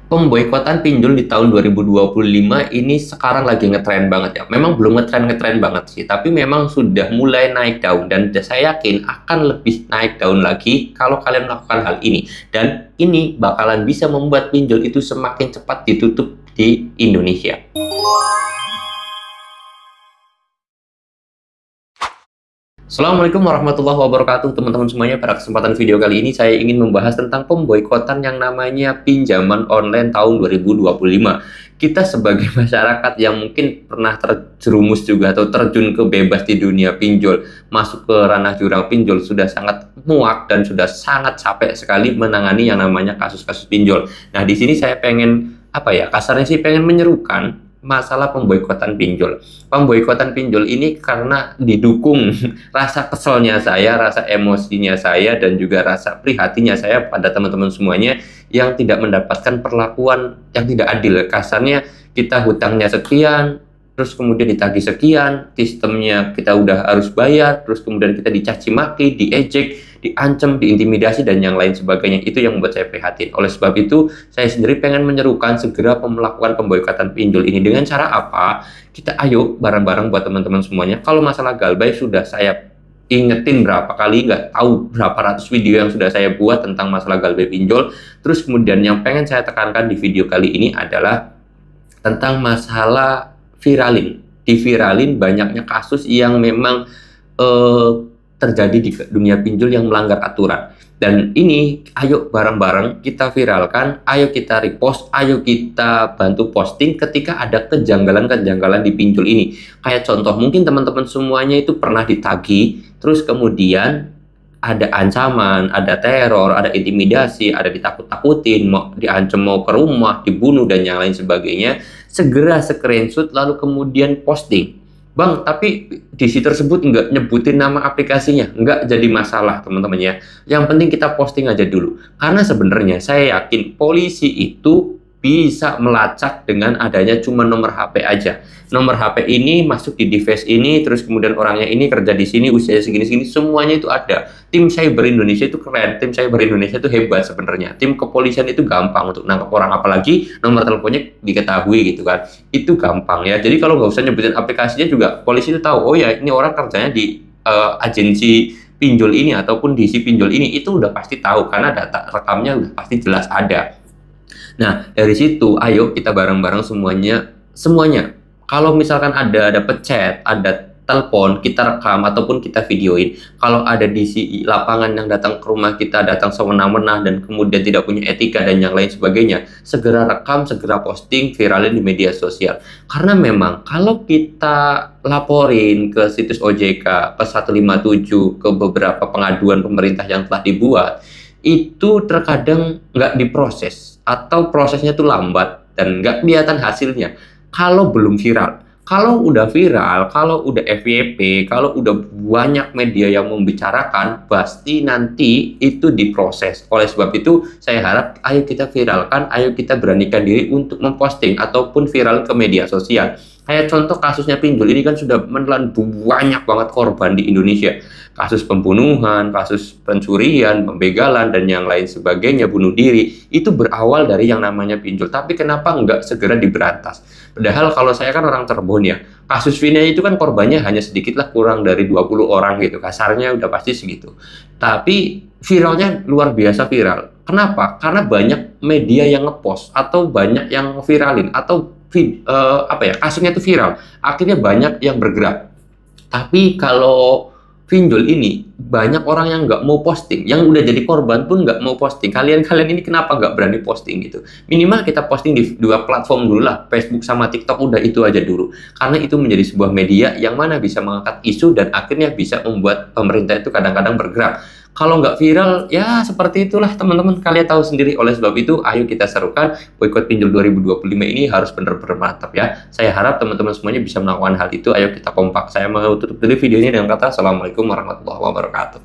Pemboikotan pinjol di tahun 2025 ini sekarang lagi ngetren banget ya. Memang belum ngetren banget sih, tapi memang sudah mulai naik daun dan saya yakin akan lebih naik daun lagi kalau kalian melakukan hal ini. Dan ini bakalan bisa membuat pinjol itu semakin cepat ditutup di Indonesia. Assalamualaikum warahmatullahi wabarakatuh teman-teman semuanya. Pada kesempatan video kali ini saya ingin membahas tentang pemboikotan yang namanya pinjaman online tahun 2025. Kita sebagai masyarakat yang mungkin pernah terjerumus juga atau terjun ke bebas di dunia pinjol, masuk ke ranah jurang pinjol, sudah sangat muak dan sudah sangat capek sekali menangani yang namanya kasus-kasus pinjol. Nah, di sini saya pengen kasarnya sih pengen menyerukan masalah pemboikotan pinjol. Pemboikotan pinjol ini karena didukung rasa keselnya saya, rasa emosinya saya, dan juga rasa prihatinnya saya pada teman-teman semuanya yang tidak mendapatkan perlakuan yang tidak adil. Kasarnya kita hutangnya sekian, terus kemudian ditagih sekian, sistemnya kita udah harus bayar, terus kemudian kita dicaci maki, diejek, diancam, diintimidasi, dan yang lain sebagainya. Itu yang membuat saya prihatin. Oleh sebab itu, saya sendiri pengen menyerukan segera melakukan pemboikatan pinjol ini. Dengan cara apa? Kita ayo bareng-bareng buat teman-teman semuanya. Kalau masalah Galbay sudah saya ingetin berapa kali, nggak tahu berapa ratus video yang sudah saya buat tentang masalah Galbay pinjol. Terus kemudian yang pengen saya tekankan di video kali ini adalah tentang masalah viralin. Diviralin banyaknya kasus yang memang terjadi di dunia pinjol yang melanggar aturan. Dan ini ayo bareng-bareng kita viralkan, ayo kita repost, ayo kita bantu posting ketika ada kejanggalan-kejanggalan di pinjol ini. Kayak contoh, mungkin teman-teman semuanya itu pernah ditagih, terus kemudian ada ancaman, ada teror, ada intimidasi, ada ditakut-takutin, mau diancam mau ke rumah, dibunuh, dan yang lain sebagainya. Segera screenshot lalu kemudian posting. Bang, tapi di situ tersebut nggak nyebutin nama aplikasinya, nggak jadi masalah teman-teman ya. Yang penting kita posting aja dulu. Karena sebenarnya saya yakin polisi itu bisa melacak dengan adanya cuma nomor HP aja. Nomor HP ini masuk di device ini, terus kemudian orangnya ini kerja di sini, usia segini-segini, semuanya itu ada. Tim Cyber Indonesia itu keren, tim Cyber Indonesia itu hebat sebenarnya. Tim kepolisian itu gampang untuk nangkap orang, apalagi nomor teleponnya diketahui gitu kan. Itu gampang ya. Jadi kalau nggak usah nyebutin aplikasinya juga, polisi itu tahu, oh ya ini orang kerjanya di agensi pinjol ini ataupun di si pinjol ini, itu udah pasti tahu karena data rekamnya udah pasti jelas ada. Nah, dari situ, ayo kita bareng-bareng semuanya. Kalau misalkan ada dapet chat, ada telepon, kita rekam ataupun kita videoin. Kalau ada di lapangan yang datang ke rumah kita, datang sewenang-wenang dan kemudian tidak punya etika dan yang lain sebagainya, segera rekam, segera posting, viralin di media sosial. Karena memang kalau kita laporin ke situs OJK, ke 157, ke beberapa pengaduan pemerintah yang telah dibuat, itu terkadang nggak diproses atau prosesnya tuh lambat dan nggak kelihatan hasilnya kalau belum viral. Kalau udah viral, kalau udah FYP, kalau udah banyak media yang membicarakan, pasti nanti itu diproses. Oleh sebab itu, saya harap ayo kita viralkan, ayo kita beranikan diri untuk memposting ataupun viral ke media sosial. Kayak contoh kasusnya pinjol ini kan sudah menelan banyak banget korban di Indonesia. Kasus pembunuhan, kasus pencurian, pembegalan, dan yang lain sebagainya, bunuh diri. Itu berawal dari yang namanya pinjol. Tapi kenapa nggak segera diberantas? Padahal kalau saya kan orang Cirebon ya, kasus Vina itu kan korbannya hanya sedikit lah, kurang dari 20 orang gitu. Kasarnya udah pasti segitu. Tapi viralnya luar biasa viral. Kenapa? Karena banyak media yang ngepost atau banyak yang viralin atau kasusnya itu viral, akhirnya banyak yang bergerak. Tapi kalau pinjol ini banyak orang yang nggak mau posting, yang udah jadi korban pun nggak mau posting. Kalian ini kenapa nggak berani posting gitu? Minimal kita posting di dua platform dulu lah, Facebook sama TikTok, udah itu aja dulu. Karena itu menjadi sebuah media yang mana bisa mengangkat isu dan akhirnya bisa membuat pemerintah itu kadang-kadang bergerak. Kalau nggak viral, ya seperti itulah teman-teman, kalian tahu sendiri. Oleh sebab itu, ayo kita serukan boikot pinjol 2025 ini harus benar-benar mantap ya. Saya harap teman-teman semuanya bisa melakukan hal itu. Ayo kita kompak. Saya mau tutup dulu video ini dengan kata Assalamualaikum warahmatullahi wabarakatuh.